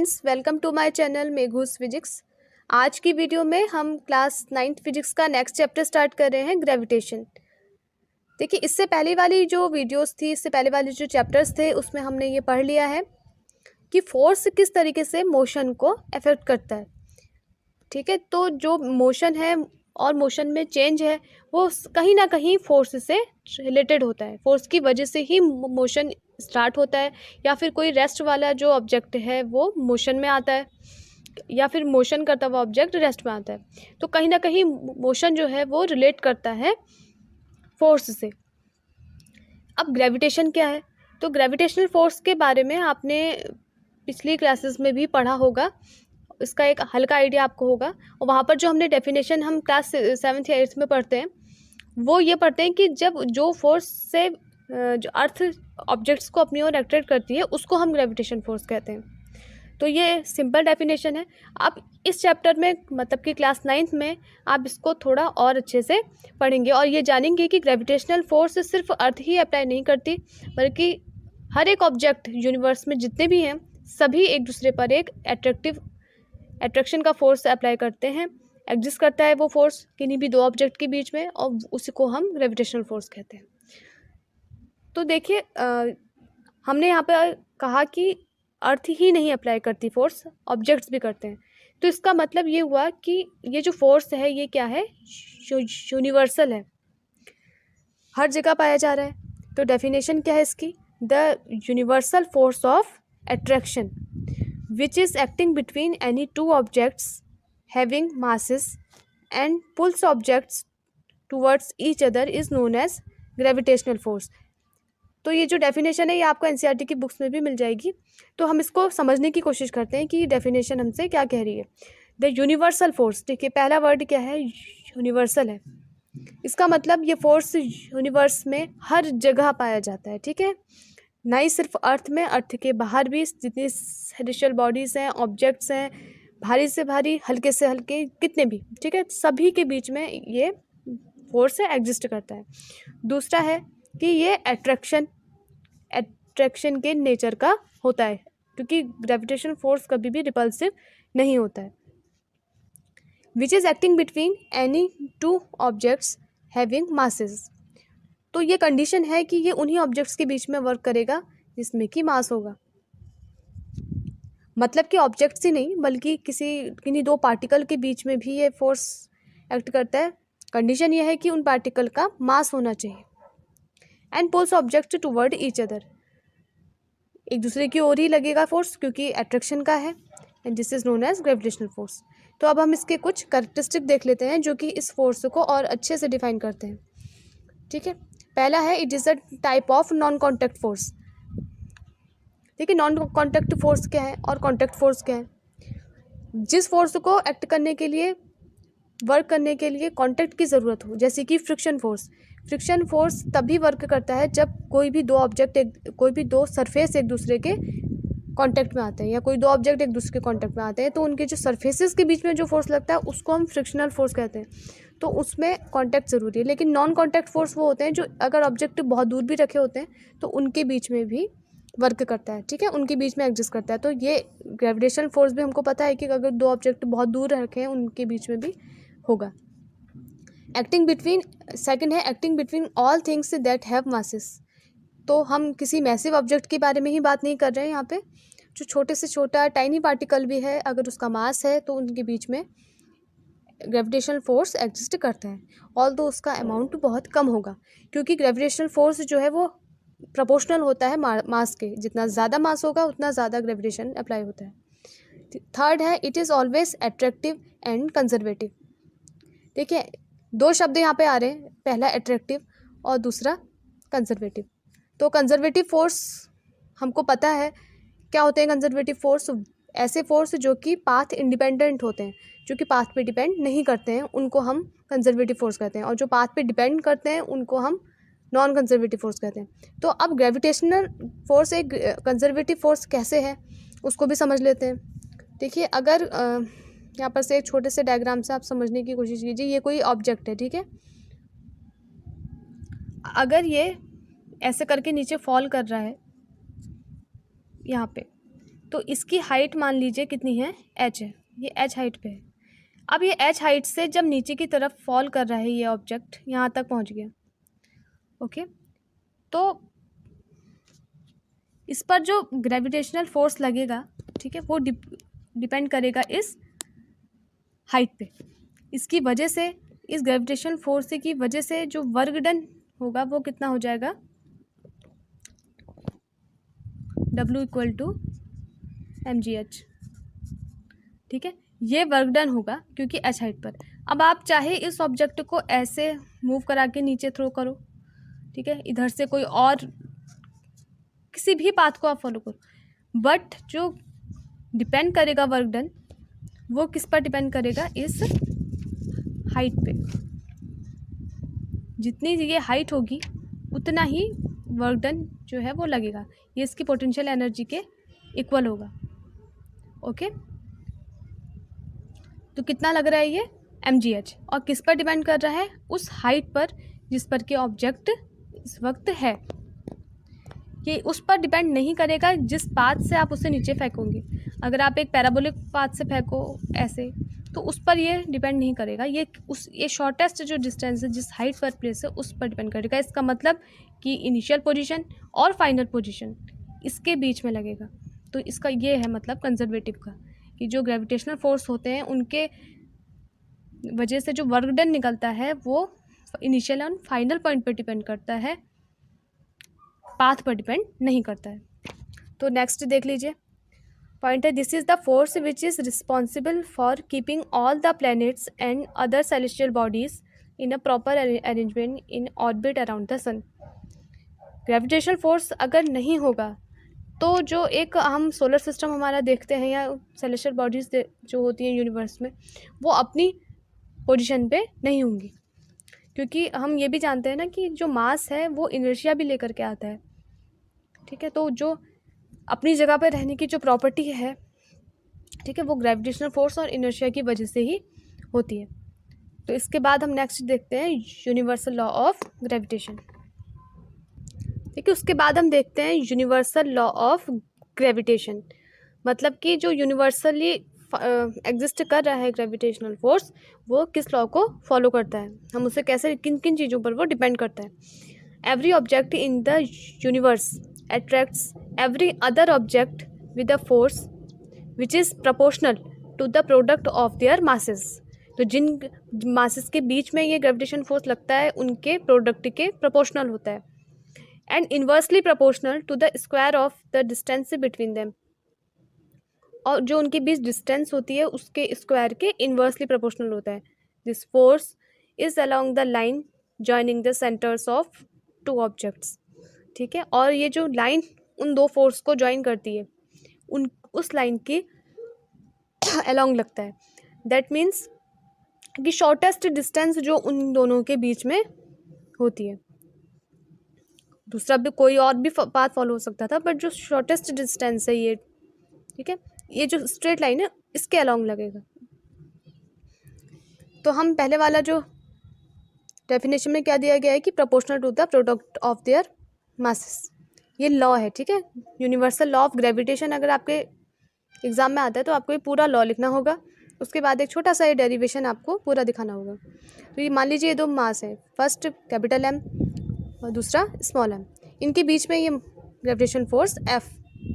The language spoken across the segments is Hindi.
Friends, welcome to my channel Meghu's physics. आज की वीडियो में हम क्लास 9th फिजिक्स का नेक्स्ट चैप्टर स्टार्ट कर रहे हैं, ग्रेविटेशन। देखिए, इससे पहले वाली जो वीडियोस थी, इससे पहले वाले जो चैप्टर्स थे, उसमें हमने ये पढ़ लिया है कि फोर्स किस तरीके से मोशन को अफेक्ट करता है। ठीक है, तो जो मोशन है और मोशन में चेंज है वो कहीं ना कहीं फोर्स से रिलेटेड होता है। फोर्स की वजह से ही मोशन स्टार्ट होता है, या फिर कोई रेस्ट वाला जो ऑब्जेक्ट है वो मोशन में आता है, या फिर मोशन करता हुआ ऑब्जेक्ट रेस्ट में आता है। तो कहीं ना कहीं मोशन जो है वो रिलेट करता है फोर्स से। अब ग्रेविटेशन क्या है? तो ग्रेविटेशनल फोर्स के बारे में आपने पिछली क्लासेस में भी पढ़ा होगा, इसका एक हल्का आइडिया आपको होगा। और वहाँ पर जो हमने डेफिनेशन हम क्लास 7th या 8th में पढ़ते हैं, वो ये पढ़ते हैं कि जब जो फोर्स से जो अर्थ ऑब्जेक्ट्स को अपनी ओर अट्रैक्ट करती है, उसको हम ग्रेविटेशन फोर्स कहते हैं। तो ये सिंपल डेफिनेशन है। अब इस चैप्टर में, मतलब कि क्लास 9th में, आप इसको थोड़ा और अच्छे से पढ़ेंगे और ये जानेंगे कि ग्रेविटेशनल फोर्स सिर्फ अर्थ ही अप्लाई नहीं करती, बल्कि हर एक ऑब्जेक्ट यूनिवर्स में जितने भी हैं सभी एक दूसरे पर एक अट्रैक्शन का फोर्स अप्लाई करते हैं। एग्जिस्ट करता है वो फोर्स किन्हीं भी दो ऑब्जेक्ट के बीच में, और उसी को हम ग्रेविटेशनल फोर्स कहते हैं। तो देखिए, हमने यहाँ पर कहा कि अर्थ ही नहीं अप्लाई करती फोर्स, ऑब्जेक्ट्स भी करते हैं। तो इसका मतलब ये हुआ कि ये जो फोर्स है ये क्या है? यूनिवर्सल है, हर जगह पाया जा रहा है। तो डेफिनेशन क्या है इसकी? The universal force of attraction which is acting between any two objects having masses and pulls objects towards each other is known as gravitational force। तो ये जो डेफिनेशन है ये आपको एनसीईआरटी की बुक्स में भी मिल जाएगी। तो हम इसको समझने की कोशिश करते हैं कि डेफिनेशन हमसे क्या कह रही है। द यूनिवर्सल फोर्स, देखिए पहला वर्ड क्या है? यूनिवर्सल है। इसका मतलब ये फोर्स यूनिवर्स में हर जगह पाया जाता है। ठीक है, ना ही सिर्फ अर्थ में, अर्थ के बाहर भी जितनी सेलेस्टियल बॉडीज़ हैं, ऑब्जेक्ट्स हैं, भारी से भारी, हल्के से हल्के, कितने भी, ठीक है, सभी के बीच में ये फोर्स एग्जिस्ट करता है। दूसरा है कि ये अट्रैक्शन के नेचर का होता है, क्योंकि ग्रेविटेशन फोर्स कभी भी रिपल्सिव नहीं होता है। Which is acting between any two objects having masses. तो ये कंडीशन है कि ये उन्हीं ऑब्जेक्ट्स के बीच में वर्क करेगा जिसमें कि मास होगा। मतलब कि ऑब्जेक्ट्स ही नहीं, बल्कि किन्हीं दो पार्टिकल के बीच में भी ये फोर्स एक्ट करता है। कंडीशन ये है कि उन पार्टिकल का मास होना चाहिए। And pulls object toward each other, एक दूसरे की ओर ही लगेगा फोर्स, क्योंकि अट्रैक्शन का है। And this is known as gravitational force. तो अब हम इसके कुछ कैरेक्टरिस्टिक देख लेते हैं जो कि इस फोर्स को और अच्छे से डिफाइन करते हैं। ठीक है, पहला है it is a type of non contact force. देखिए, नॉन कॉन्टैक्ट फोर्स क्या है और कॉन्टैक्ट फोर्स क्या है? जिस फोर्स को एक्ट करने के लिए, वर्क करने के लिए कॉन्टैक्ट की ज़रूरत हो, जैसे कि फ्रिक्शन फोर्स। फ्रिक्शन फोर्स तभी वर्क करता है जब कोई भी दो सरफेस एक दूसरे के कांटेक्ट में आते हैं, या कोई दो ऑब्जेक्ट एक दूसरे के कांटेक्ट में आते हैं, तो उनके जो सरफेसेस के बीच में जो फोर्स लगता है उसको हम फ्रिक्शनल फोर्स कहते हैं। तो उसमें कांटेक्ट ज़रूरी है। लेकिन नॉन कांटेक्ट फोर्स वो होते हैं जो अगर ऑब्जेक्ट बहुत दूर भी रखे होते हैं तो उनके बीच में भी वर्क करता है। ठीक है, उनके बीच में एग्जिस्ट करता है। तो ये ग्रेविटेशनल फोर्स भी हमको पता है कि अगर दो ऑब्जेक्ट बहुत दूर रखे हैं उनके बीच में भी होगा। सेकंड है acting between all things that have masses. तो हम किसी मैसिव ऑब्जेक्ट के बारे में ही बात नहीं कर रहे हैं यहाँ पे। जो छोटे से छोटा टाइनी पार्टिकल भी है, अगर उसका मास है तो उनके बीच में ग्रेविटेशनल फोर्स एग्जिस्ट करता है, ऑल्दो उसका अमाउंट बहुत कम होगा, क्योंकि ग्रेविटेशनल फोर्स जो है वो प्रोपोर्शनल होता है मास के। जितना ज़्यादा मास होगा उतना ज़्यादा ग्रेविटेशन अप्लाई होता है। थर्ड है it is always attractive and conservative. देखिए, दो शब्द यहाँ पे आ रहे हैं, पहला अट्रैक्टिव और दूसरा कंजर्वेटिव। तो कंजर्वेटिव फोर्स हमको पता है क्या होते हैं। कंजर्वेटिव फोर्स ऐसे फोर्स जो कि पाथ इंडिपेंडेंट होते हैं, जो कि पाथ पे डिपेंड नहीं करते हैं, उनको हम कंजर्वेटिव फोर्स कहते हैं। और जो पाथ पे डिपेंड करते हैं उनको हम नॉन कंजर्वेटिव फोर्स कहते हैं। तो अब ग्रेविटेशनल फोर्स एक कंजर्वेटिव फोर्स कैसे है उसको भी समझ लेते हैं। देखिए, अगर यहाँ पर से एक छोटे से डायग्राम से आप समझने की कोशिश कीजिए। ये कोई ऑब्जेक्ट है, ठीक है। अगर ये ऐसे करके नीचे फॉल कर रहा है यहाँ पे, तो इसकी हाइट मान लीजिए कितनी है, h है, ये h हाइट पे है। अब ये h हाइट से जब नीचे की तरफ फॉल कर रहा है ये ऑब्जेक्ट, यहाँ तक पहुँच गया, ओके, तो इस पर जो ग्रेविटेशनल फोर्स लगेगा, ठीक है, वो डिपेंड करेगा इस हाइट पे। इसकी वजह से, इस ग्रेविटेशनल फोर्स की वजह से जो वर्क डन होगा वो कितना हो जाएगा, W = mgh, ठीक है, ये वर्क डन होगा क्योंकि h हाइट पर। अब आप चाहे इस ऑब्जेक्ट को ऐसे मूव करा के नीचे थ्रो करो, ठीक है, इधर से कोई और किसी भी पाथ को आप फॉलो करो, बट जो डिपेंड करेगा वर्क डन वो किस पर डिपेंड करेगा, इस हाइट पे। जितनी ये हाइट होगी उतना ही वर्क डन जो है वो लगेगा, ये इसकी पोटेंशियल एनर्जी के इक्वल होगा, ओके। तो कितना लग रहा है ये, mgh, और किस पर डिपेंड कर रहा है, उस हाइट पर जिस पर के ऑब्जेक्ट इस वक्त है। ये उस पर डिपेंड नहीं करेगा जिस पाथ से आप उसे नीचे फेंकोगे। अगर आप एक पैराबोलिक पाथ से फेंको ऐसे, तो उस पर ये डिपेंड नहीं करेगा, ये शॉर्टेस्ट जो डिस्टेंस है जिस हाइट पर प्लेस है उस पर डिपेंड करेगा। इसका मतलब कि इनिशियल पोजीशन और फाइनल पोजीशन इसके बीच में लगेगा। तो इसका ये है मतलब कंजर्वेटिव का, कि जो ग्रेविटेशनल फोर्स होते हैं उनके वजह से जो वर्क डन निकलता है वो इनिशियल और फाइनल पॉइंट पर डिपेंड करता है, पाथ पर डिपेंड नहीं करता है। तो नेक्स्ट देख लीजिए पॉइंट है, this is the force which is responsible for keeping all the planets and other celestial bodies in a proper arrangement in orbit around the sun. Gravitational force अगर नहीं होगा तो जो एक हम सोलर सिस्टम हमारा देखते हैं या सेलेस्टियल बॉडीज़ जो होती हैं यूनिवर्स में, वो अपनी पोजीशन पे नहीं होंगी, क्योंकि हम ये भी जानते हैं ना कि जो मास है वो इनर्शिया भी लेकर के आता है, ठीक है। तो जो अपनी जगह पर रहने की जो प्रॉपर्टी है, ठीक है, वो ग्रेविटेशनल फोर्स और इनर्शिया की वजह से ही होती है। तो इसके बाद हम नेक्स्ट देखते हैं यूनिवर्सल लॉ ऑफ ग्रेविटेशन, ठीक है। उसके बाद हम देखते हैं यूनिवर्सल लॉ ऑफ ग्रेविटेशन, मतलब कि जो यूनिवर्सली एग्जिस्ट कर रहा है ग्रेविटेशनल फोर्स, वो किस लॉ को फॉलो करता है, हम उसे कैसे, किन किन चीज़ों पर वो डिपेंड करता है। Every object in the universe attracts every other object with a force which is proportional to the product of their masses। तो जिन मासेस के बीच में ये ग्रेविटेशन फोर्स लगता है उनके प्रोडक्ट के प्रोपोर्शनल होता है, and inversely proportional to the square of the distance between them, और जो उनके बीच डिस्टेंस होती है उसके स्क्वायर के इन्वर्सली प्रोपोर्शनल होता है। This force is along the line joining the centres of two objects, ठीक है। और ये जो लाइन उन दो फोर्स को ज्वाइन करती है उस लाइन के अलोंग लगता है। दैट मीन्स कि शॉर्टेस्ट डिस्टेंस जो उन दोनों के बीच में होती है, दूसरा भी कोई और भी पाथ फॉलो हो सकता था, बट जो शॉर्टेस्ट डिस्टेंस है ये, ठीक है, ये जो स्ट्रेट लाइन है इसके अलोंग लगेगा। तो हम पहले वाला जो डेफिनेशन में क्या दिया गया है कि proportional to the product of their masses, ये लॉ है, ठीक है। यूनिवर्सल लॉ ऑफ ग्रेविटेशन अगर आपके एग्जाम में आता है तो आपको ये पूरा लॉ लिखना होगा, उसके बाद एक छोटा सा ये डेरिवेशन आपको पूरा दिखाना होगा। तो ये मान लीजिए ये दो मास है, फर्स्ट कैपिटल M और दूसरा स्मॉल m, इनके बीच में ये ग्रेविटेशन फोर्स F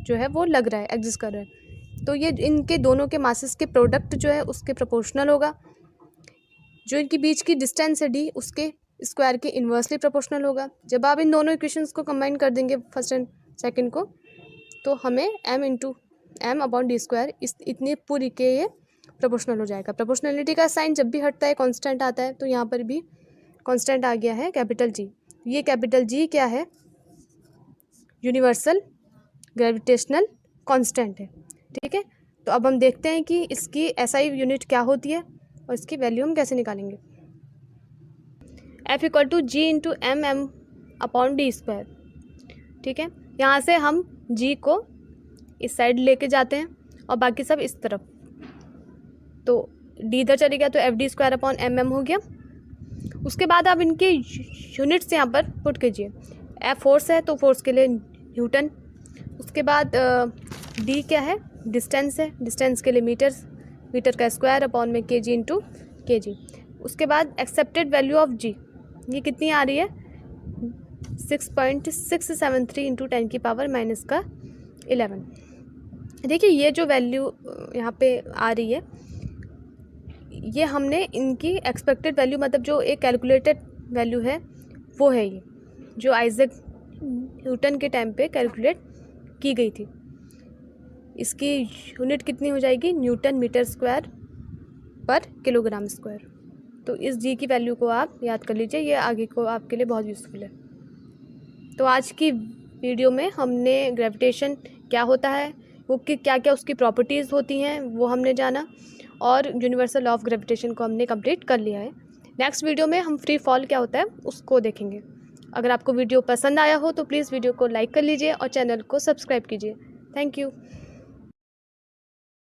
जो है वो लग रहा है, एग्जिस्ट कर रहा है। तो ये इनके दोनों के मासेस के प्रोडक्ट जो है उसके प्रोपोर्शनल होगा, जो इनके बीच की डिस्टेंस है D उसके स्क्वायर के इन्वर्सली प्रोपोर्शनल होगा। जब आप इन दोनों इक्वेशंस को कंबाइन कर देंगे फर्स्ट एंड सेकंड को, तो हमें m/m/d² इतनी पूरी के ये प्रोपोर्शनल हो जाएगा। प्रोपोर्शनलिटी का साइन जब भी हटता है कांस्टेंट आता है, तो यहाँ पर भी कांस्टेंट आ गया है कैपिटल G। ये कैपिटल G क्या है, यूनिवर्सल ग्रेविटेशनल कांस्टेंट है, ठीक है। तो अब हम देखते हैं कि इसकी SI यूनिट क्या होती है और इसकी वैल्यू हम कैसे निकालेंगे। F = G × mm/d², ठीक है। यहाँ से हम G को इस साइड लेके जाते हैं और बाकी सब इस तरफ, तो D इधर चले गया तो FD²/mm हो गया। उसके बाद आप इनके यूनिट्स यहाँ पर पुट कीजिए। F फोर्स है तो फोर्स के लिए न्यूटन, उसके बाद D क्या है, डिस्टेंस है, डिस्टेंस के लिए मीटर का स्क्वायर अपॉन में kg इंटू kg। उसके बाद एक्सेप्टेड वैल्यू ऑफ g, ये कितनी आ रही है 6.673 इंटू 10⁻⁻11। देखिए ये जो वैल्यू यहाँ पे आ रही है, ये हमने इनकी एक्सपेक्टेड वैल्यू मतलब जो एक कैलकुलेटेड वैल्यू है वो है, ये जो आइजैक न्यूटन के टाइम पे कैलकुलेट की गई थी। इसकी यूनिट कितनी हो जाएगी, न्यूटन मीटर स्क्वायर पर किलोग्राम स्क्वायर। तो इस जी की वैल्यू को आप याद कर लीजिए, ये आगे को आपके लिए बहुत यूज़फुल है। तो आज की वीडियो में हमने ग्रेविटेशन क्या होता है, वो क्या क्या उसकी प्रॉपर्टीज़ होती हैं वो हमने जाना, और यूनिवर्सल लॉ ऑफ ग्रेविटेशन को हमने कंप्लीट कर लिया है। नेक्स्ट वीडियो में हम फ्री फॉल क्या होता है उसको देखेंगे। अगर आपको वीडियो पसंद आया हो तो प्लीज़ वीडियो को लाइक कर लीजिए और चैनल को सब्सक्राइब कीजिए। Thank you.